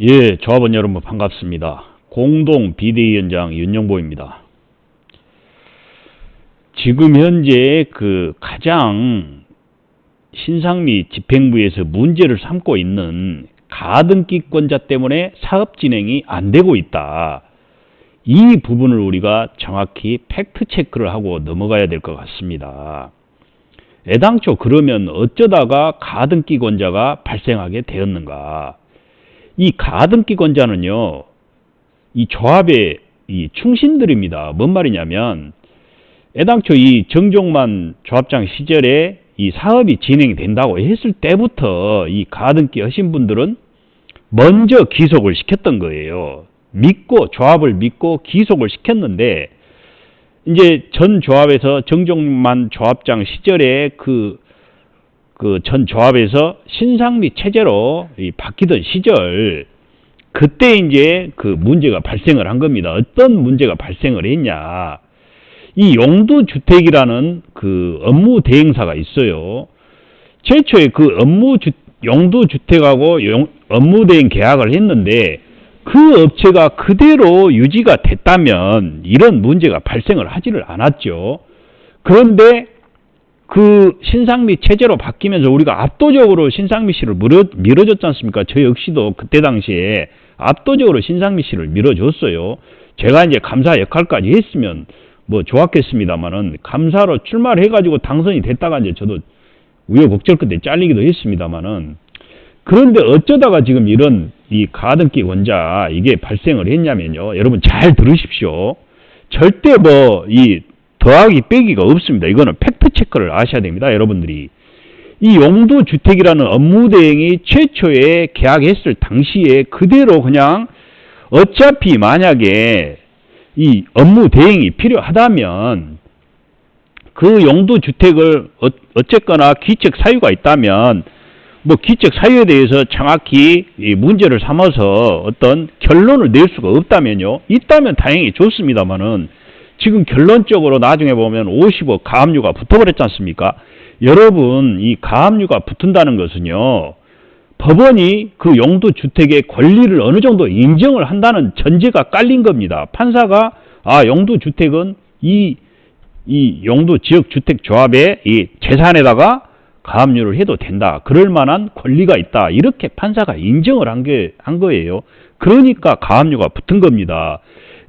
예, 조합원 여러분 반갑습니다. 공동 비대위원장 윤영보입니다. 지금 현재 가장 신상미 집행부에서 문제를 삼고 있는 가등기권자 때문에 사업 진행이 안 되고 있다. 이 부분을 우리가 정확히 팩트 체크를 하고 넘어가야 될 것 같습니다. 애당초 그러면 어쩌다가 가등기권자가 발생하게 되었는가? 이 가등기권자는요, 이 조합의 이 충신들입니다. 뭔 말이냐면, 애당초 이 정종만 조합장 시절에 이 사업이 진행이 된다고 했을 때부터 이 가등기 하신 분들은 먼저 기속을 시켰던 거예요. 조합을 믿고 기속을 시켰는데, 이제 전 조합에서 정종만 조합장 시절에 전 조합에서 신상미 체제로 바뀌던 시절, 그때 이제 문제가 발생을 한 겁니다. 어떤 문제가 발생을 했냐. 이 용도주택이라는 업무 대행사가 있어요. 최초에 용도주택하고 업무 대행 계약을 했는데 그 업체가 그대로 유지가 됐다면 이런 문제가 발생을 하지를 않았죠. 그런데 신상미 체제로 바뀌면서 우리가 압도적으로 신상미 씨를 밀어줬지 않습니까? 저 역시도 그때 당시에 압도적으로 신상미 씨를 밀어줬어요. 제가 이제 감사 역할까지 했으면 뭐 좋았겠습니다만은, 감사로 출마를 해가지고 당선이 됐다가 이제 저도 우여곡절 끝에 잘리기도 했습니다만은, 그런데 어쩌다가 지금 이런 이 가등기 권자 이게 발생을 했냐면요. 여러분 잘 들으십시오. 절대 더하기 빼기가 없습니다. 이거는 팩트 체크를 아셔야 됩니다. 여러분들이. 이 용도주택이라는 업무 대행이 최초에 계약했을 당시에 그대로 그냥 어차피 만약에 이 업무 대행이 필요하다면 그 용도주택을 어쨌거나 기책 사유가 있다면 기책 사유에 대해서 정확히 이 문제를 삼아서 어떤 결론을 낼 수가 없다면요. 있다면 다행히 좋습니다만은 지금 결론적으로 나중에 보면 50억 가압류가 붙어버렸지 않습니까? 여러분, 이 가압류가 붙은다는 것은요, 법원이 그 용도주택의 권리를 어느 정도 인정을 한다는 전제가 깔린 겁니다. 판사가 용도주택은 이 용도지역주택조합의 이 재산에다가 가압류를 해도 된다. 그럴 만한 권리가 있다. 이렇게 판사가 인정을 한 거예요. 그러니까 가압류가 붙은 겁니다.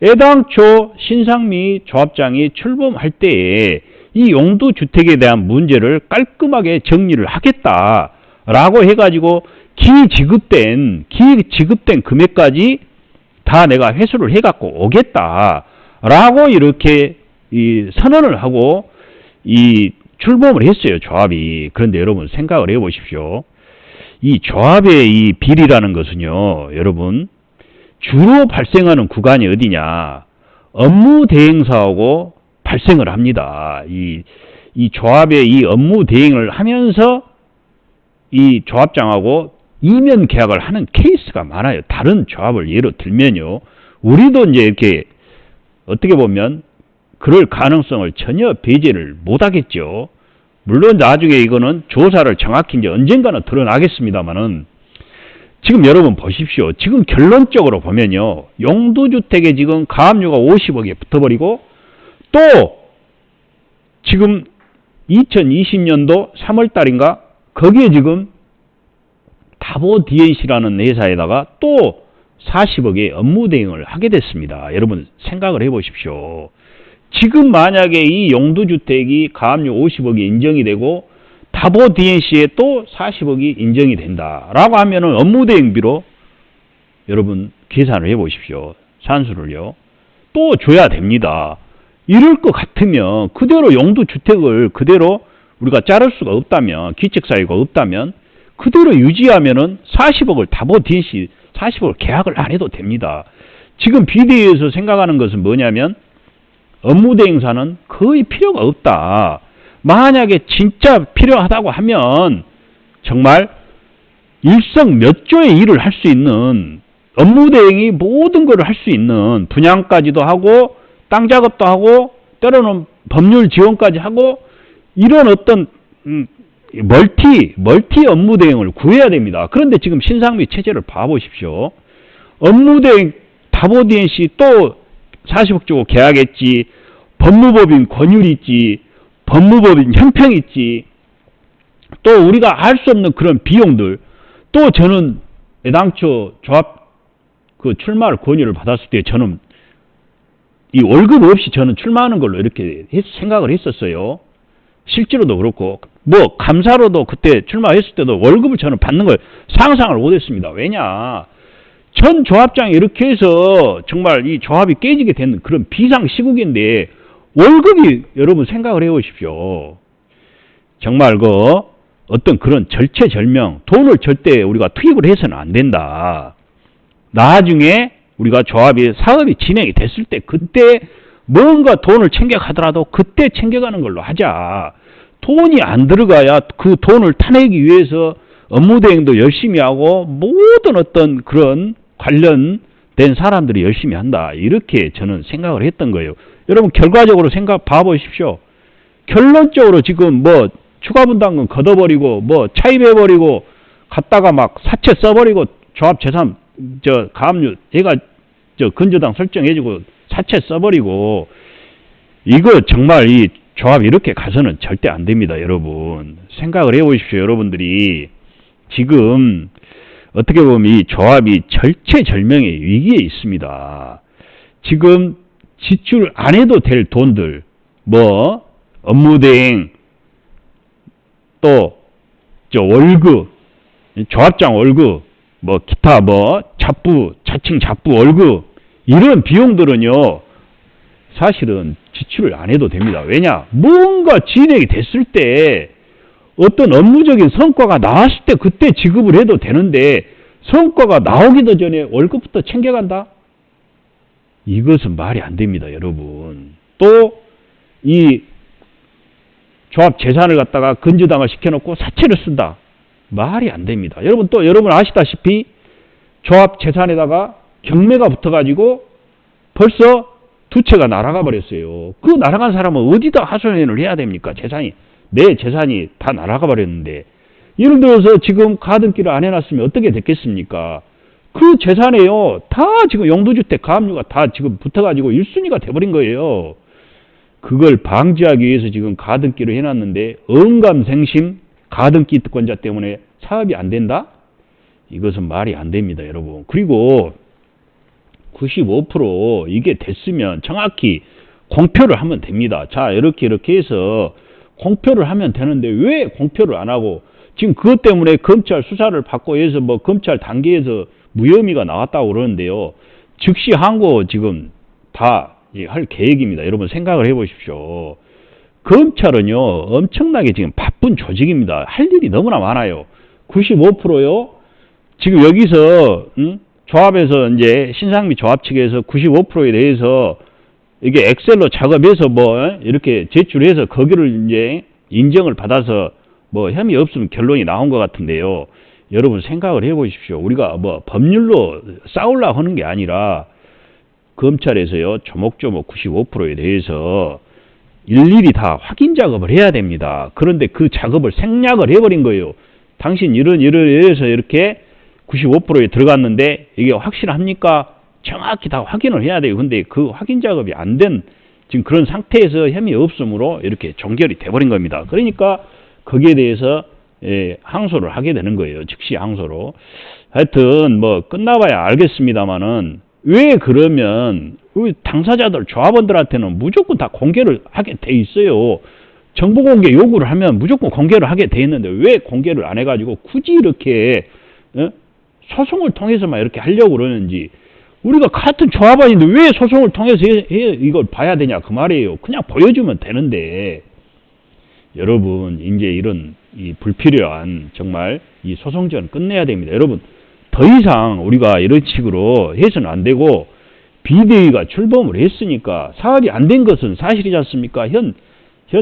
애당초 신상미 조합장이 출범할 때에 이 용도주택에 대한 문제를 깔끔하게 정리를 하겠다라고 해가지고 기지급된 금액까지 다 내가 회수를 해갖고 오겠다라고 이렇게 선언을 하고 출범을 했어요, 조합이. 그런데 여러분 생각을 해보십시오. 이 조합의 이 비리라는 것은요, 여러분, 주로 발생하는 구간이 어디냐? 업무 대행사하고 발생을 합니다. 이 조합의 이 업무 대행을 하면서 이 조합장하고 이면 계약을 하는 케이스가 많아요. 다른 조합을 예로 들면요. 우리도 이제 이렇게 어떻게 보면 그럴 가능성을 전혀 배제를 못 하겠죠. 물론 나중에 이거는 조사를 정확히 이제 언젠가는 드러나겠습니다만은, 지금 여러분 보십시오. 지금 결론적으로 보면요. 용도주택에 지금 가압류가 50억에 붙어버리고, 또 지금 2020년도 3월달인가 거기에 지금 다보 DNC라는 회사에다가 또 40억의 업무 대행을 하게 됐습니다. 여러분 생각을 해보십시오. 지금 만약에 이 용도주택이 가압류 50억이 인정이 되고 다보 DNC에 또 40억이 인정이 된다라고 하면은 업무 대행비로 여러분 계산을 해보십시오. 산수를요. 또 줘야 됩니다. 이럴 것 같으면 그대로 용도주택을 그대로 우리가 자를 수가 없다면, 기책사유가 없다면 그대로 유지하면은 40억을 다보 DNC 40억을 계약을 안 해도 됩니다. 지금 비대위에서 생각하는 것은 뭐냐면 업무 대행사는 거의 필요가 없다. 만약에 진짜 필요하다고 하면 정말 일석몇조의 일을 할 수 있는, 업무 대행이 모든 걸 할 수 있는, 분양까지도 하고 땅 작업도 하고 때로는 법률 지원까지 하고 이런 어떤 멀티 업무 대행을 구해야 됩니다. 그런데 지금 신상미 체제를 봐보십시오. 업무대행 타보디엔씨 또 40억 주고 계약했지. 법무법인 권율이 있지. 법무법인 형평이 있지. 또 우리가 알 수 없는 그런 비용들. 또 저는 애당초 조합 그 출마를 권유를 받았을 때 저는 이 월급 없이 저는 출마하는 걸로 이렇게 생각을 했었어요. 실제로도 그렇고 뭐 감사로도 그때 출마했을 때도 월급을 저는 받는 걸 상상을 못했습니다. 왜냐? 전 조합장이 이렇게 해서 정말 이 조합이 깨지게 된 그런 비상시국인데 월급이 여러분 생각을 해보십시오. 정말 그 어떤 그런 절체절명 돈을 절대 우리가 투입을 해서는 안 된다. 나중에 우리가 조합이 사업이 진행이 됐을 때 그때 뭔가 돈을 챙겨가더라도 그때 챙겨가는 걸로 하자. 돈이 안 들어가야 그 돈을 타내기 위해서 업무 대행도 열심히 하고 모든 어떤 그런 관련된 사람들이 열심히 한다. 이렇게 저는 생각을 했던 거예요. 여러분 결과적으로 생각 봐보십시오. 결론적으로 지금 뭐 추가 분담금 걷어버리고 뭐 차입해버리고 갔다가 막 사채 써버리고 조합 재산 가압류 얘가 근저당 설정해주고 사채 써버리고 이거 정말 이 조합 이렇게 가서는 절대 안 됩니다. 여러분 생각을 해보십시오. 여러분들이 지금 어떻게 보면 이 조합이 절체절명의 위기에 있습니다. 지금 지출 안 해도 될 돈들 뭐 업무대행 또 월급 조합장 월급 뭐 기타 뭐 자칭 잡부 월급 이런 비용들은요 사실은 지출을 안 해도 됩니다. 왜냐? 뭔가 진행이 됐을 때 어떤 업무적인 성과가 나왔을 때 그때 지급을 해도 되는데 성과가 나오기도 전에 월급부터 챙겨간다? 이것은 말이 안 됩니다. 여러분. 또 이 조합 재산을 갖다가 근저당을 시켜놓고 사채를 쓴다. 말이 안 됩니다. 여러분 또 여러분 아시다시피 조합 재산에다가 경매가 붙어가지고 벌써 두 채가 날아가 버렸어요. 그 날아간 사람은 어디다 하소연을 해야 됩니까? 내 재산이 다 날아가 버렸는데 예를 들어서 지금 가등기를 안 해놨으면 어떻게 됐겠습니까? 그 재산에요 다 지금 용도주택 가압류가 다 지금 붙어가지고 1순위가 돼버린 거예요. 그걸 방지하기 위해서 지금 가등기를 해놨는데 언감생심 가등기권자 때문에 사업이 안 된다? 이것은 말이 안 됩니다. 여러분. 그리고 95% 이게 됐으면 정확히 공표를 하면 됩니다. 자 이렇게 해서 공표를 하면 되는데 왜 공표를 안 하고 지금 그것 때문에 검찰 수사를 받고 해서 뭐 검찰 단계에서 무혐의가 나왔다고 그러는데요. 즉시 항고 지금 다 할 계획입니다. 여러분 생각을 해보십시오. 검찰은요 엄청나게 지금 바쁜 조직입니다. 할 일이 너무나 많아요. 95%요. 지금 여기서 조합에서 이제 신상미 조합 측에서 95%에 대해서 이게 엑셀로 작업해서 뭐 이렇게 제출해서 거기를 이제 인정을 받아서 뭐 혐의 없으면 결론이 나온 것 같은데요. 여러분 생각을 해보십시오. 우리가 뭐 법률로 싸우려고 하는 게 아니라 검찰에서요 조목조목 95%에 대해서 일일이 다 확인 작업을 해야 됩니다. 그런데 그 작업을 생략을 해버린 거예요. 당신 이래서 이렇게 95%에 들어갔는데 이게 확실합니까? 정확히 다 확인을 해야 돼요. 근데 그 확인 작업이 안 된 지금 그런 상태에서 혐의 없음으로 이렇게 종결이 돼버린 겁니다. 그러니까 거기에 대해서 항소를 하게 되는 거예요. 즉시 항소로. 하여튼 뭐 끝나봐야 알겠습니다만은 왜 그러면 우리 당사자들 조합원들한테는 무조건 다 공개를 하게 돼 있어요. 정보 공개 요구를 하면 무조건 공개를 하게 돼 있는데 왜 공개를 안 해가지고 굳이 이렇게 소송을 통해서만 이렇게 하려고 그러는지. 우리가 같은 조합원인데 왜 소송을 통해서 이걸 봐야 되냐 그 말이에요. 그냥 보여주면 되는데. 여러분 이제 이런 이 불필요한 정말 이 소송전 끝내야 됩니다. 여러분 더 이상 우리가 이런 식으로 해서는 안 되고 비대위가 출범을 했으니까 사업이 안 된 것은 사실이지 않습니까? 현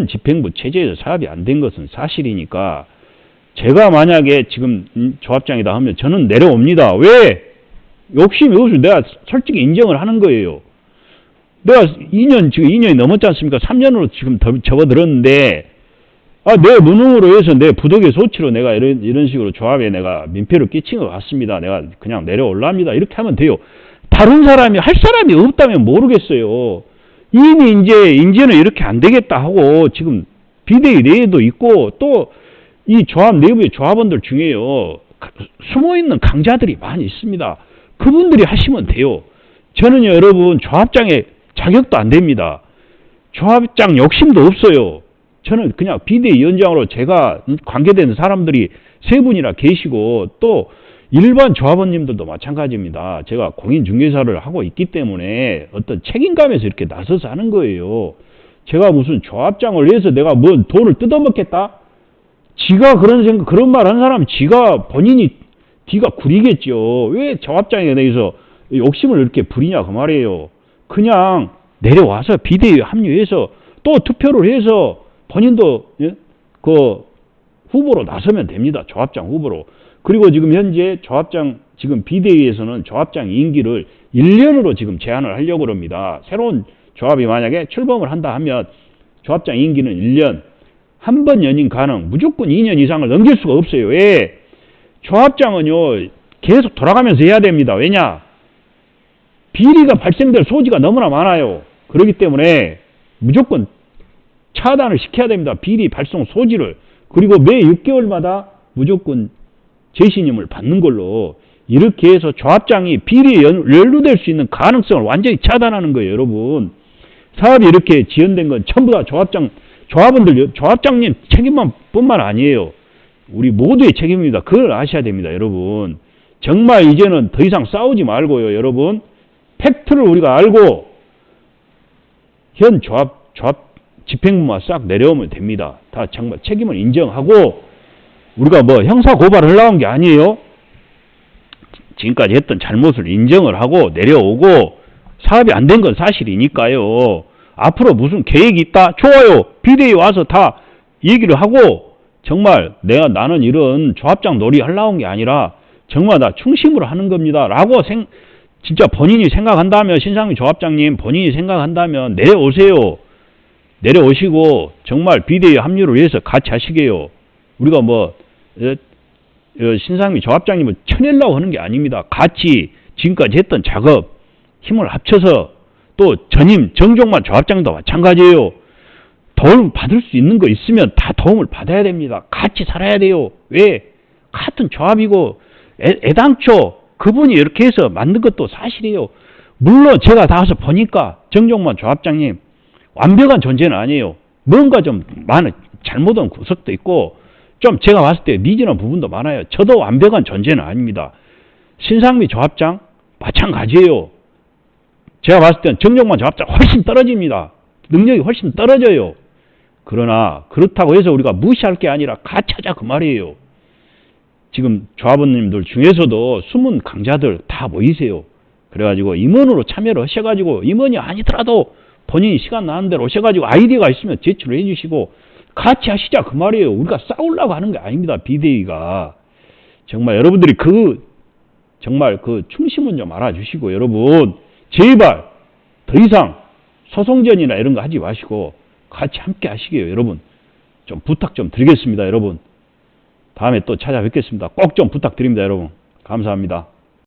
집행부 체제에서 사업이 안 된 것은 사실이니까 제가 만약에 지금 조합장이다 하면 저는 내려옵니다. 왜? 욕심이 없어. 내가 솔직히 인정을 하는 거예요. 내가 지금 2년이 넘었지 않습니까? 3년으로 지금 접어들었는데 내 무능으로 해서 내 부득의 소치로 내가 이런 식으로 조합에 내가 민폐를 끼친 것 같습니다. 내가 그냥 내려올랍니다. 이렇게 하면 돼요. 다른 사람이 할 사람이 없다면 모르겠어요. 이미 이제는 이렇게 안 되겠다 하고 지금 비대위 내에도 있고 또 이 조합 내부의 조합원들 중에요. 숨어있는 강자들이 많이 있습니다. 그분들이 하시면 돼요. 저는요, 여러분, 조합장에 자격도 안 됩니다. 조합장 욕심도 없어요. 저는 그냥 비대위원장으로 제가 관계되는 사람들이 3분이나 계시고 또 일반 조합원님들도 마찬가지입니다. 제가 공인중개사를 하고 있기 때문에 어떤 책임감에서 이렇게 나서서 하는 거예요. 제가 무슨 조합장을 위해서 내가 뭐 돈을 뜯어먹겠다? 지가 그런 말 한 사람 지가 뒤가 구리겠죠. 왜 조합장에 대해서 욕심을 이렇게 부리냐 그 말이에요. 그냥 내려와서 비대위에 합류해서 또 투표를 해서 본인도 그 후보로 나서면 됩니다. 조합장 후보로. 그리고 지금 현재 지금 비대위에서는 조합장 임기를 1년으로 지금 제한을 하려고 합니다. 새로운 조합이 만약에 출범을 한다 하면 조합장 임기는 1년, 한 번 연임 가능, 무조건 2년 이상을 넘길 수가 없어요. 왜? 조합장은요, 계속 돌아가면서 해야 됩니다. 왜냐? 비리가 발생될 소지가 너무나 많아요. 그렇기 때문에 무조건 차단을 시켜야 됩니다. 비리 발생 소지를. 그리고 매 6개월마다 무조건 재신임을 받는 걸로 이렇게 해서 조합장이 비리에 연루될 수 있는 가능성을 완전히 차단하는 거예요. 여러분. 사업이 이렇게 지연된 건 전부 다 조합장님 책임만 뿐만 아니에요. 우리 모두의 책임입니다. 그걸 아셔야 됩니다. 여러분. 정말 이제는 더 이상 싸우지 말고요. 여러분. 팩트를 우리가 알고 현 조합 집행부만 싹 내려오면 됩니다. 다 정말 책임을 인정하고 우리가 뭐 형사 고발을 하려는 게 아니에요. 지금까지 했던 잘못을 인정을 하고 내려오고 사업이 안 된 건 사실이니까요. 앞으로 무슨 계획이 있다? 좋아요. 비대위 와서 다 얘기를 하고 정말 나는 이런 조합장 놀이 하려는 게 아니라 정말 나 충심으로 하는 겁니다. 라고 진짜 본인이 생각한다면 신상민 조합장님 본인이 생각한다면 내려오세요. 내려오시고 정말 비대위 합류를 위해서 같이 하시게요. 우리가 뭐 신상민 조합장님을 쳐내려고 하는 게 아닙니다. 같이 지금까지 했던 작업 힘을 합쳐서 또 전임 정종만 조합장도 마찬가지예요. 도움을 받을 수 있는 거 있으면 다 도움을 받아야 됩니다. 같이 살아야 돼요. 왜? 같은 조합이고 애당초 그분이 이렇게 해서 만든 것도 사실이에요. 물론 제가 나와서 보니까 정종만 조합장님 완벽한 존재는 아니에요. 뭔가 좀 많은 잘못한 구석도 있고 좀 제가 봤을 때 미진한 부분도 많아요. 저도 완벽한 존재는 아닙니다. 신상미 조합장 마찬가지예요. 제가 봤을 때는 정종만 조합장 훨씬 떨어집니다. 능력이 훨씬 떨어져요. 그러나 그렇다고 해서 우리가 무시할 게 아니라 같이 하자 그 말이에요. 지금 조합원님들 중에서도 숨은 강자들 다 모이세요. 그래가지고 임원으로 참여를 하셔가지고 임원이 아니더라도 본인이 시간 나는 대로 오셔가지고 아이디어가 있으면 제출을 해주시고 같이 하시자 그 말이에요. 우리가 싸우려고 하는 게 아닙니다. 비대위가. 정말 여러분들이 정말 그 충심은 좀 알아주시고 여러분 제발 더 이상 소송전이나 이런 거 하지 마시고 같이 함께 하시게요. 여러분 좀 부탁 좀 드리겠습니다. 여러분 다음에 또 찾아뵙겠습니다. 꼭 좀 부탁드립니다. 여러분 감사합니다.